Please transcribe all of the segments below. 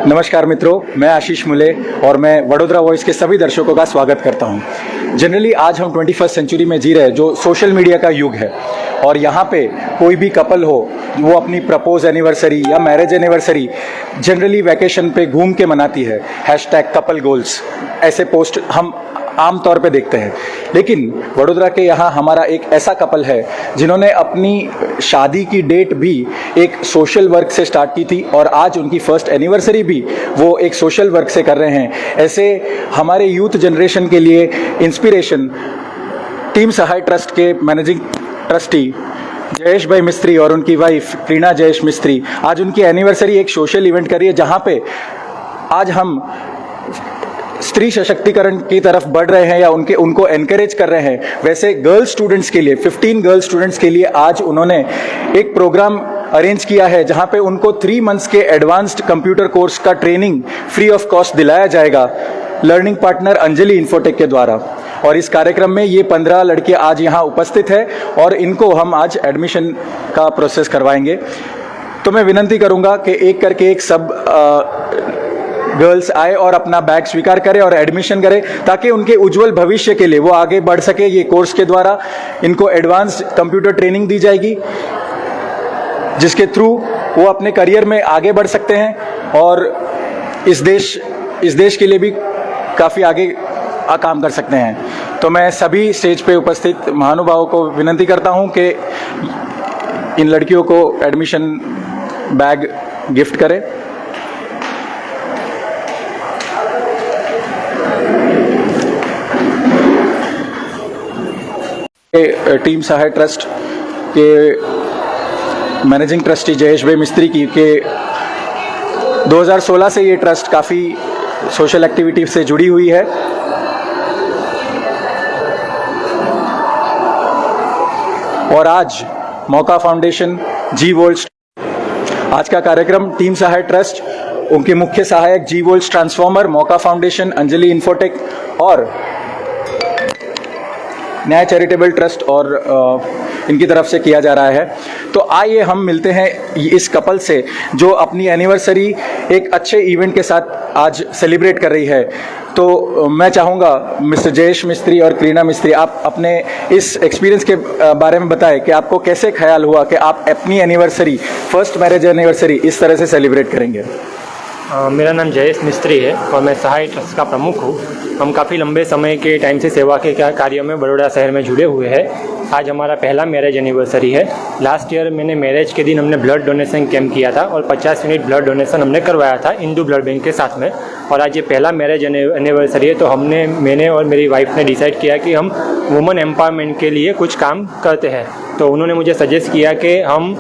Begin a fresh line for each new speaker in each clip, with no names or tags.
नमस्कार मित्रों, मैं आशीष मुले और मैं वडोदरा वॉइस के सभी दर्शकों का स्वागत करता हूं। जनरली आज हम 21st सेंचुरी में जी रहे हैं, जो सोशल मीडिया का युग है, और यहाँ पे कोई भी कपल हो, वो अपनी प्रपोज एनिवर्सरी या मैरिज एनिवर्सरी जनरली वैकेशन पे घूम के मनाती है। #कपल गोल्स ऐसे पोस्ट हम आम तौर पे देखते हैं। लेकिन वडोदरा के यहाँ हमारा एक ऐसा कपल है जिन्होंने अपनी शादी की डेट भी एक सोशल वर्क से स्टार्ट की थी और आज उनकी फर्स्ट एनिवर्सरी भी वो एक सोशल वर्क से कर रहे हैं। ऐसे हमारे यूथ जनरेशन के लिए इंस्पिरेशन टीम सहाय ट्रस्ट के मैनेजिंग ट्रस्टी जयेश भाई मिस्त्री और उनकी वाइफ क्रीना जयेश मिस्त्री आज उनकी एनिवर्सरी एक सोशल इवेंट करी है, जहाँ पे आज हम स्त्री सशक्तिकरण की तरफ बढ़ रहे हैं या उनको एनकरेज कर रहे हैं। वैसे गर्ल स्टूडेंट्स के लिए 15 गर्ल स्टूडेंट्स के लिए आज उन्होंने एक प्रोग्राम अरेंज किया है, जहां पे उनको 3 मंथ्स के एडवांस्ड कंप्यूटर कोर्स का ट्रेनिंग फ्री ऑफ कॉस्ट दिलाया जाएगा लर्निंग पार्टनर अंजलि इन्फोटेक के द्वारा। और इस कार्यक्रम में ये 15 लड़के आज यहाँ उपस्थित है और इनको हम आज एडमिशन का प्रोसेस करवाएंगे। तो मैं विनंती करूँगा कि एक करके एक सब गर्ल्स आए और अपना बैग स्वीकार करें और एडमिशन करें, ताकि उनके उज्जवल भविष्य के लिए वो आगे बढ़ सके। ये कोर्स के द्वारा इनको एडवांस्ड कंप्यूटर ट्रेनिंग दी जाएगी, जिसके थ्रू वो अपने करियर में आगे बढ़ सकते हैं और इस देश के लिए भी काफ़ी आगे काम कर सकते हैं। तो मैं सभी स्टेज पे उपस्थित महानुभावों को विनंती करता हूं कि इन लड़कियों को एडमिशन बैग गिफ्ट करें। टीम सहाय ट्रस्ट के मैनेजिंग ट्रस्टी जयेश भाई मिस्त्री की के 2016 से ये ट्रस्ट काफ़ी सोशल एक्टिविटी से जुड़ी हुई है। और आज मौका फाउंडेशन आज का कार्यक्रम टीम सहाय ट्रस्ट, उनके मुख्य सहायक G-Volts ट्रांसफॉर्मर, मौका फाउंडेशन, अंजलि इन्फोटेक और न्याय चैरिटेबल ट्रस्ट और इनकी तरफ से किया जा रहा है। तो आइए हम मिलते हैं इस कपल से जो अपनी एनिवर्सरी एक अच्छे इवेंट के साथ आज सेलिब्रेट कर रही है। तो मैं चाहूँगा मिस्टर जयेश मिस्त्री और क्रीना मिस्त्री, आप अपने इस एक्सपीरियंस के बारे में बताएं कि आपको कैसे ख्याल हुआ कि आप अपनी एनिवर्सरी, फर्स्ट मैरिज एनिवर्सरी इस तरह से सेलिब्रेट करेंगे।
मेरा नाम जयेश मिस्त्री है और मैं सहाय ट्रस्ट का प्रमुख हूँ। हम काफ़ी लंबे समय के टाइम से सेवा के कार्यों में बड़ोड़ा शहर में जुड़े हुए हैं। आज हमारा पहला मैरिज एनिवर्सरी है। लास्ट ईयर मैंने मैरिज के दिन हमने ब्लड डोनेशन कैंप किया था और 50 यूनिट ब्लड डोनेशन हमने करवाया था इंदू ब्लड बैंक के साथ में। और आज ये पहला मैरिज एनिवर्सरी है, तो मैंने और मेरी वाइफ ने डिसाइड किया कि हम वुमेन एम्पावरमेंट के लिए कुछ काम करते हैं। तो उन्होंने मुझे सजेस्ट किया कि हम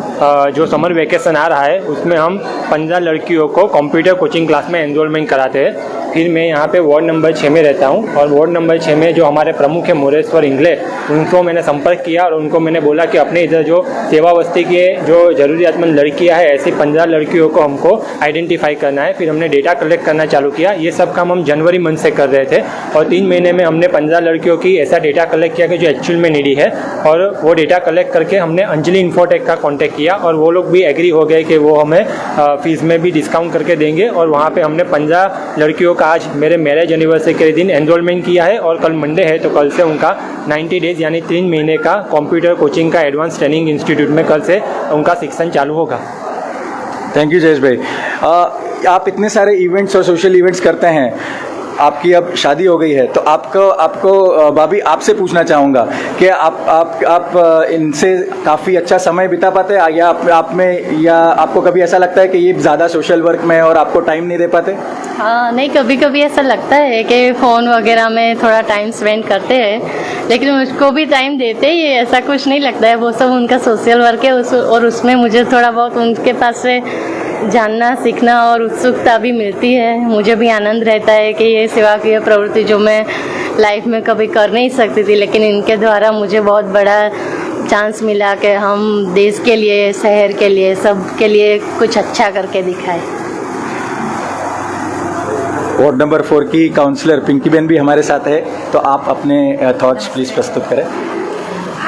जो समर वेकेशन आ रहा है उसमें हम 15 लड़कियों को कंप्यूटर कोचिंग क्लास में एनरोलमेंट कराते हैं। फिर मैं यहाँ पे वार्ड नंबर 6 में रहता हूँ और वार्ड नंबर 6 में जो हमारे प्रमुख है मोरेश्वर इंगले, उनको मैंने संपर्क किया और उनको मैंने बोला कि अपने इधर जो सेवा बस्ती के जो ज़रूरियातमंद लड़कियाँ हैं, ऐसी 15 लड़कियों को हमको आइडेंटिफाई करना है। फिर हमने डेटा कलेक्ट करना चालू किया। ये सब काम हम जनवरी मंथ से कर रहे थे और 3 महीने में हमने 15 लड़कियों की ऐसा डेटा कलेक्ट किया कि जो एक्चुअल में नीडी है। और वो डेटा कलेक्ट करके हमने अंजलि इन्फोटेक का कॉन्टैक्ट किया और वो लोग भी एग्री हो गए कि वो हमें फीस में भी डिस्काउंट करके देंगे। और वहाँ पर हमने 15 लड़कियों का आज मेरे मैरिज एनिवर्सरी के दिन एनरोलमेंट किया है और कल मंडे है, तो कल से उनका 90 डेज यानी 3 महीने का कंप्यूटर कोचिंग का एडवांस ट्रेनिंग इंस्टीट्यूट में कल से उनका शिक्षण चालू होगा।
थैंक यू जयेश भाई। आप इतने सारे इवेंट्स और सोशल इवेंट्स करते हैं, आपकी अब शादी हो गई है, तो आपको भाभी आपसे पूछना चाहूँगा कि आप इनसे काफ़ी अच्छा समय बिता पाते हैं या आप में, या आपको कभी ऐसा लगता है कि ये ज़्यादा सोशल वर्क में है और आपको टाइम नहीं दे पाते?
हाँ, नहीं, कभी कभी ऐसा लगता है कि फ़ोन वगैरह में थोड़ा टाइम स्पेंड करते हैं, लेकिन उसको भी टाइम देते ही, ऐसा कुछ नहीं लगता है। वो सब उनका सोशल वर्क है और उसमें मुझे थोड़ा बहुत उनके पास से जानना, सीखना और उत्सुकता भी मिलती है। मुझे भी आनंद रहता है कि ये सेवाकीय प्रवृत्ति जो मैं लाइफ में कभी कर नहीं सकती थी, लेकिन इनके द्वारा मुझे बहुत बड़ा चांस मिला कि हम देश के लिए, शहर के लिए, सब के लिए कुछ अच्छा करके दिखाएं।
वार्ड नंबर 4 की काउंसलर पिंकी बेन भी हमारे साथ है, तो आप अपने थॉट्स प्लीज़ प्रस्तुत करें।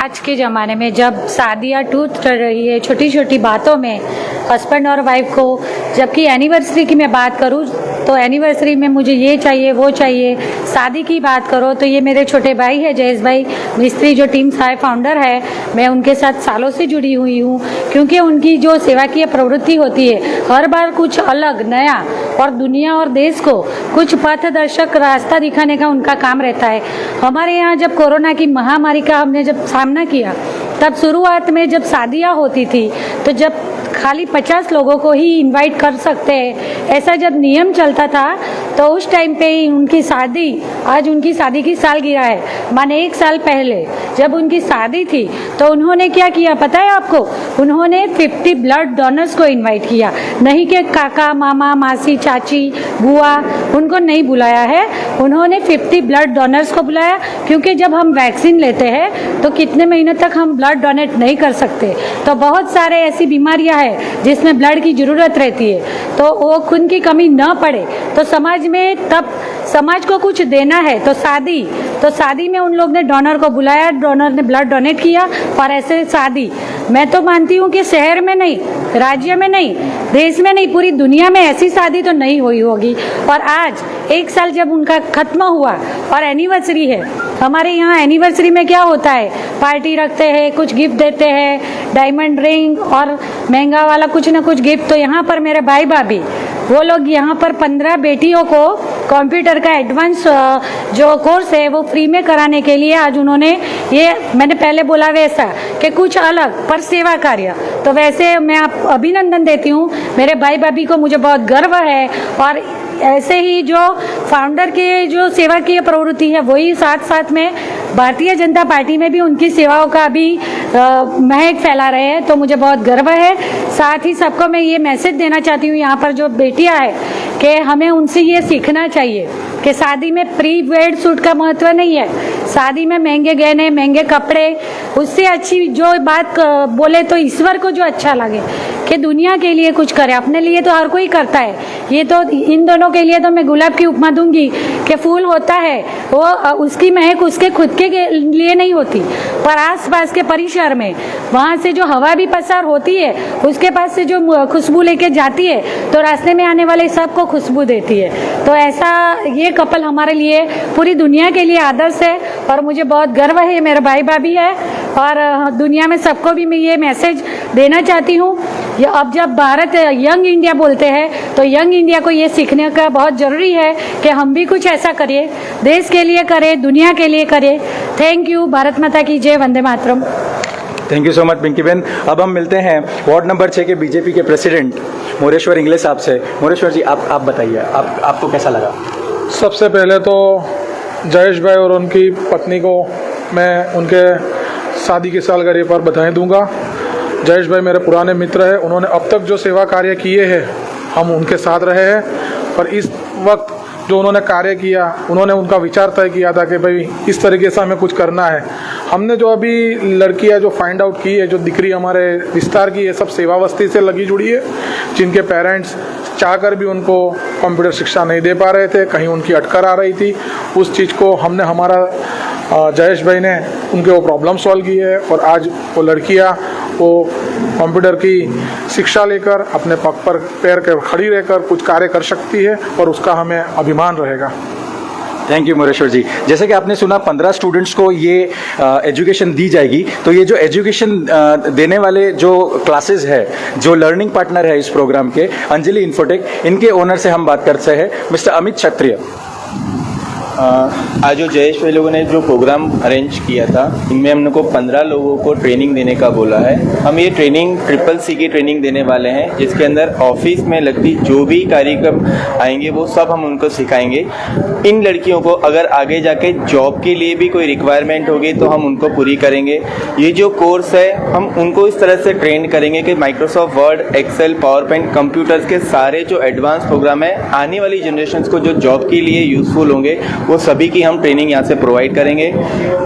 आज के ज़माने में जब शादियाँ टूट रही है छोटी छोटी बातों में, हस्बैंड और वाइफ को। जबकि एनिवर्सरी की मैं बात करूँ तो एनिवर्सरी में मुझे ये चाहिए वो चाहिए। शादी की बात करो तो ये मेरे छोटे भाई है जयेश भाई मिस्त्री, जो टीम साय फाउंडर है, मैं उनके साथ सालों से जुड़ी हुई हूँ। क्योंकि उनकी जो सेवा की प्रवृत्ति होती है, हर बार कुछ अलग नया और दुनिया और देश को कुछ पथदर्शक रास्ता दिखाने का उनका काम रहता है। हमारे यहाँ जब कोरोना की महामारी का हमने जब सामना किया, तब शुरुआत में जब शादियाँ होती थी तो जब खाली 50 लोगों को ही इनवाइट कर सकते हैं, ऐसा जब नियम चलता था, तो उस टाइम पे ही उनकी शादी, आज उनकी शादी की सालगिरह है, माने 1 साल पहले जब उनकी शादी थी तो उन्होंने क्या किया पता है आपको? उन्होंने 50 ब्लड डोनर्स को इनवाइट किया, नहीं कि काका मामा मासी चाची बुआ, उनको नहीं बुलाया है। उन्होंने 50 ब्लड डोनर्स को बुलाया, क्योंकि जब हम वैक्सीन लेते हैं तो कितने महीनों तक हम ब्लड डोनेट नहीं कर सकते, तो बहुत सारे ऐसी बीमारियां हैं जिसमें ब्लड की ज़रूरत रहती है, तो वो खून की कमी न पड़े तो समाज में, तब समाज को कुछ देना है तो शादी में उन लोग ने डोनर को बुलाया, डोनर ने ब्लड डोनेट किया। और ऐसे शादी मैं तो मानती हूँ कि शहर में नहीं, राज्य में नहीं, देश में नहीं, पूरी दुनिया में ऐसी शादी तो नहीं हुई होगी। और आज 1 साल जब उनका खत्म हुआ और एनिवर्सरी है, हमारे यहाँ एनिवर्सरी में क्या होता है, पार्टी रखते हैं, कुछ गिफ्ट देते हैं, डायमंड रिंग और महंगा वाला कुछ ना कुछ गिफ्ट। तो यहाँ पर मेरे भाई भाभी वो लोग यहाँ पर 15 बेटियों को कंप्यूटर का एडवांस जो कोर्स है वो फ्री में कराने के लिए आज उन्होंने, ये मैंने पहले बोला वैसा कि कुछ अलग पर सेवा कार्य, तो वैसे मैं आप अभिनंदन देती हूँ मेरे भाई भाभी को, मुझे बहुत गर्व है। और ऐसे ही जो फाउंडर के जो सेवा की प्रवृत्ति है वही साथ साथ में भारतीय जनता पार्टी में भी उनकी सेवाओं का भी महक फैला रहे हैं, तो मुझे बहुत गर्व है। साथ ही सबको मैं ये मैसेज देना चाहती हूँ, यहाँ पर जो बेटियाँ हैं, कि हमें उनसे ये सीखना चाहिए कि शादी में प्री वेड सूट का महत्व नहीं है, शादी में महंगे गहने महंगे कपड़े, उससे अच्छी जो बात बोले तो ईश्वर को जो अच्छा लगे कि दुनिया के लिए कुछ करे, अपने लिए तो हर कोई करता है। ये तो इन दोनों के लिए तो मैं गुलाब की उपमा दूंगी कि फूल होता है वो उसकी महक उसके खुद के लिए नहीं होती, पर आसपास के परिसर में वहाँ से जो हवा भी पसार होती है, उसके पास से जो खुशबू लेके जाती है तो रास्ते में आने वाले सबको खुशबू देती है। तो ऐसा ये कपल हमारे लिए, पूरी दुनिया के लिए आदर्श है और मुझे बहुत गर्व है, मेरे भाई भाभी है। और दुनिया में सबको भी मैं ये मैसेज देना चाहती हूँ, अब जब भारत यंग इंडिया बोलते हैं तो यंग इंडिया को ये सीखने का बहुत ज़रूरी है कि हम भी कुछ ऐसा करिए, देश के लिए करें, दुनिया के लिए करें। थैंक यू, भारत माता की जय, वंदे मातरम।
Thank you so much Pinky बहन। अब हम मिलते हैं वार्ड नंबर 6 के बीजेपी के प्रेसिडेंट मोरेश्वर इंगले साहब से। मोरेश्वर जी, आप बताइए, आपको कैसा लगा?
सबसे पहले तो जयेश भाई और उनकी पत्नी को मैं उनके शादी की सालगिरह पर बधाई दूंगा। जयेश भाई मेरे पुराने मित्र हैं, उन्होंने अब तक जो सेवा कार्य किए हैं हम उनके साथ रहे हैं, और इस वक्त जो उन्होंने कार्य किया, उन्होंने उनका विचार तय किया था कि भाई इस तरीके से हमें कुछ करना है। हमने जो अभी लड़कियां जो फाइंड आउट की है, जो दिकरी हमारे विस्तार की है, सब सेवावस्थी से लगी जुड़ी है, जिनके पेरेंट्स चाहकर भी उनको कंप्यूटर शिक्षा नहीं दे पा रहे थे, कहीं उनकी अटकर आ रही थी। उस चीज़ को हमने, हमारा जयेश भाई ने उनके वो प्रॉब्लम सॉल्व की है, और आज वो लड़कियां वो कंप्यूटर की शिक्षा लेकर अपने पग पर पैर के खड़ी रहकर कुछ कार्य कर सकती है, और उसका हमें अभिमान रहेगा।
थैंक यू मोरेश्वर जी। जैसे कि आपने सुना 15 स्टूडेंट्स को ये एजुकेशन दी जाएगी, तो ये जो एजुकेशन देने वाले जो क्लासेस है, जो लर्निंग पार्टनर है इस प्रोग्राम के, अंजलि इन्फोटेक, इनके ओनर से हम बात करते हैं, मिस्टर अमित क्षत्रिय।
आज जो जयेश भाई लोगों ने जो प्रोग्राम अरेंज किया था, इनमें हमने को 15 लोगों को ट्रेनिंग देने का बोला है। हम ये ट्रेनिंग CCC की ट्रेनिंग देने वाले हैं, जिसके अंदर ऑफिस में लगती जो भी कार्यक्रम आएंगे वो सब हम उनको सिखाएंगे। इन लड़कियों को अगर आगे जाके जॉब के लिए भी कोई रिक्वायरमेंट होगी तो हम उनको पूरी करेंगे। ये जो कोर्स है हम उनको इस तरह से ट्रेन करेंगे कि Microsoft Word, Excel, PowerPoint, computers के सारे जो एडवांस प्रोग्राम है आने वाली जनरेशन को जो जॉब के लिए यूजफुल होंगे वो सभी की हम ट्रेनिंग यहाँ से प्रोवाइड करेंगे,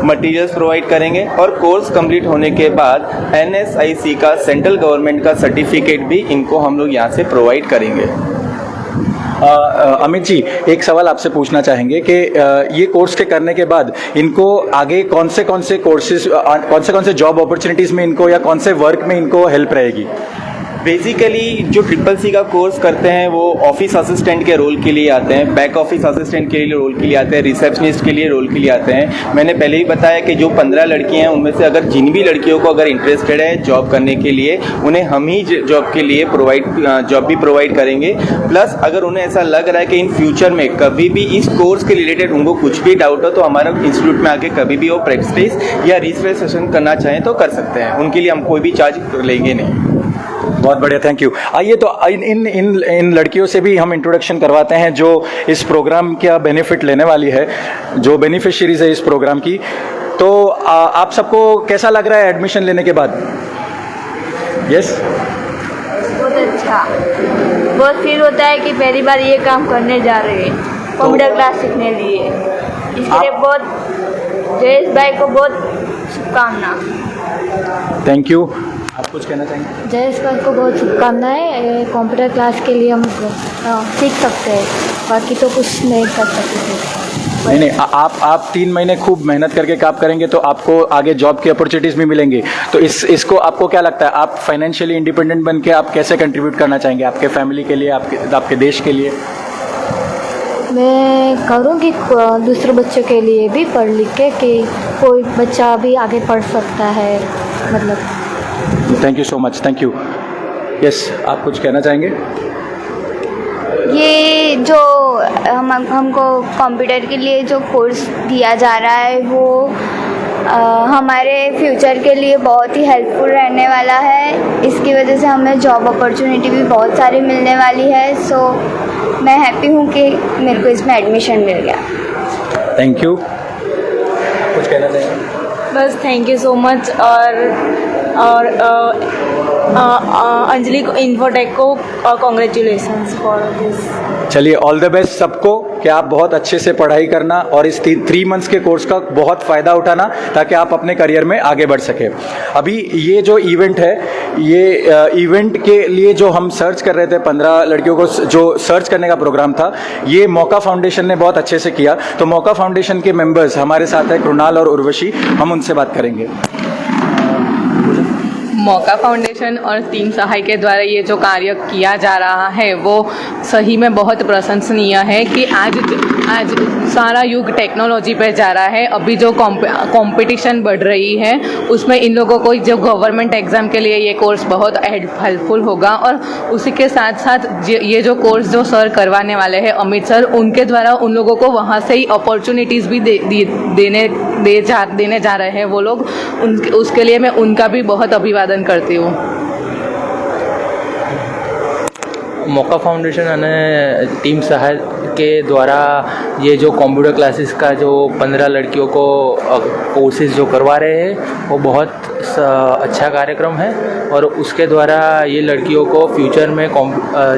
मटेरियल्स प्रोवाइड करेंगे, और कोर्स कंप्लीट होने के बाद NSIC का, सेंट्रल गवर्नमेंट का सर्टिफिकेट भी इनको हम लोग यहाँ से प्रोवाइड करेंगे।
अमित जी, एक सवाल आपसे पूछना चाहेंगे कि ये कोर्स के करने के बाद इनको आगे कौन से कोर्सेज, कौन से जॉब अपॉर्चुनिटीज़ में इनको, या कौन से वर्क में इनको हेल्प रहेगी?
बेसिकली जो CCC का कोर्स करते हैं वो ऑफिस असिस्टेंट के रोल के लिए आते हैं, बैक ऑफिस असिस्टेंट के लिए रोल के लिए आते हैं, रिसेप्शनिस्ट के लिए रोल के लिए आते हैं। मैंने पहले ही बताया कि जो 15 लड़कियां हैं उनमें से अगर जिन भी लड़कियों को अगर इंटरेस्टेड है जॉब करने के लिए, उन्हें हम ही जॉब के लिए जॉब भी प्रोवाइड करेंगे। प्लस अगर उन्हें ऐसा लग रहा है कि इन फ्यूचर में कभी भी इस कोर्स के रिलेटेड उनको कुछ भी डाउट हो तो हमारे इंस्टीट्यूट में आके कभी भी वो प्रैक्टिस या रिसर्च सेशन करना चाहें तो कर सकते हैं। उनके लिए हम कोई भी चार्ज लेंगे नहीं।
बहुत बढ़िया, थैंक यू। आइए तो इन लड़कियों से भी हम इंट्रोडक्शन करवाते हैं जो इस प्रोग्राम का बेनिफिट लेने वाली है, जो बेनिफिशियरीज है इस प्रोग्राम की। तो आप सबको कैसा लग रहा है एडमिशन लेने के बाद? यस,
बहुत अच्छा, बहुत फील होता है कि पहली बार ये काम करने जा रहे हैं, कंप्यूटर क्लास सीखने लिए। इसके लिए बहुत जयेश भाई को बहुत शुभकामना।
Thank you. आप कुछ कहना चाहेंगे?
जयेश भाई को बहुत शुभकामनाएं। कंप्यूटर क्लास के लिए हम सीख सकते हैं, बाकी तो कुछ नहीं कर सकते।
नहीं, आप 3 महीने खूब मेहनत करके काम करेंगे तो आपको आगे जॉब की अपॉर्चुनिटीज भी मिलेंगी। तो इसको आपको क्या लगता है, आप फाइनेंशियली इंडिपेंडेंट बन के आप कैसे कंट्रीब्यूट करना चाहेंगे आपके फैमिली के लिए, आपके देश के लिए?
मैं करूँगी दूसरे बच्चों के लिए भी पढ़ लिख के कि कोई बच्चा भी आगे पढ़ सकता है, मतलब।
Thank you so much, thank you. Yes, आप कुछ कहना चाहेंगे?
ये जो हमको कंप्यूटर के लिए जो कोर्स दिया जा रहा है वो हमारे फ्यूचर के लिए बहुत ही हेल्पफुल रहने वाला है। इसकी वजह से हमें जॉब अपॉर्चुनिटी भी बहुत सारी मिलने वाली है। सो मैं हैप्पी हूँ कि मेरे को इसमें एडमिशन मिल गया।
Thank you. कुछ कहना चाहेंगे?
बस थैंक यू सो मच। और अंजलि को, इन्फोटेक को कॉन्ग्रेचुलेशंस फॉर दिस।
चलिए, ऑल द बेस्ट सबको कि आप बहुत अच्छे से पढ़ाई करना और इस 3 मंथ्स के कोर्स का बहुत फ़ायदा उठाना ताकि आप अपने करियर में आगे बढ़ सकें। अभी ये जो इवेंट है, ये इवेंट के लिए जो हम सर्च कर रहे थे, 15 लड़कियों को जो सर्च करने का प्रोग्राम था, ये मौका फाउंडेशन ने बहुत अच्छे से किया। तो मौका फाउंडेशन के मेंबर्स हमारे साथ हैं, कृणाल और उर्वशी, हम उनसे बात करेंगे।
मौका फाउंडेशन और टीम सहाय के द्वारा ये जो कार्य किया जा रहा है वो सही में बहुत प्रशंसनीय है कि आज सारा युग टेक्नोलॉजी पे जा रहा है। अभी जो कंपटीशन बढ़ रही है उसमें इन लोगों को जो गवर्नमेंट एग्ज़ाम के लिए ये कोर्स बहुत हेल्पफुल होगा। और उसी के साथ साथ ये जो कोर्स जो सर करवाने वाले हैं अमित सर, उनके द्वारा उन लोगों को वहाँ से ही अपॉर्चुनिटीज़ भी देने जा रहे हैं वो लोग। उसके लिए मैं उनका भी बहुत अभिवादन करती हूँ।
मौका फाउंडेशन અને टीम सहाय के द्वारा ये जो कंप्यूटर क्लासेस का जो 15 लड़कियों को कोर्सेज जो करवा रहे हैं वो बहुत अच्छा कार्यक्रम है। और उसके द्वारा ये लड़कियों को फ्यूचर में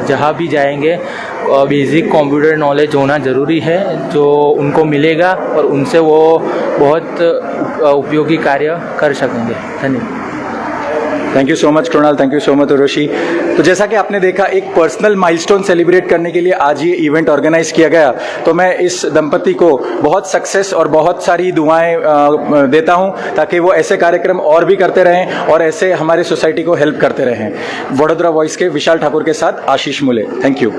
जहाँ भी जाएंगे बेसिक कंप्यूटर नॉलेज होना ज़रूरी है, जो उनको मिलेगा और उनसे वो बहुत उपयोगी कार्य कर सकेंगे। धन्यवाद।
Thank you so much Krunal, thank you so much Urvashi. तो जैसा कि आपने देखा, एक पर्सनल माइलस्टोन सेलिब्रेट करने के लिए आज ये इवेंट ऑर्गेनाइज किया गया। तो मैं इस दंपति को बहुत सक्सेस और बहुत सारी दुआएं देता हूं ताकि वो ऐसे कार्यक्रम और भी करते रहें और ऐसे हमारे सोसाइटी को हेल्प करते रहें। वडोदरा वॉइस के विशाल ठाकुर के साथ आशीष मुले, थैंक यू।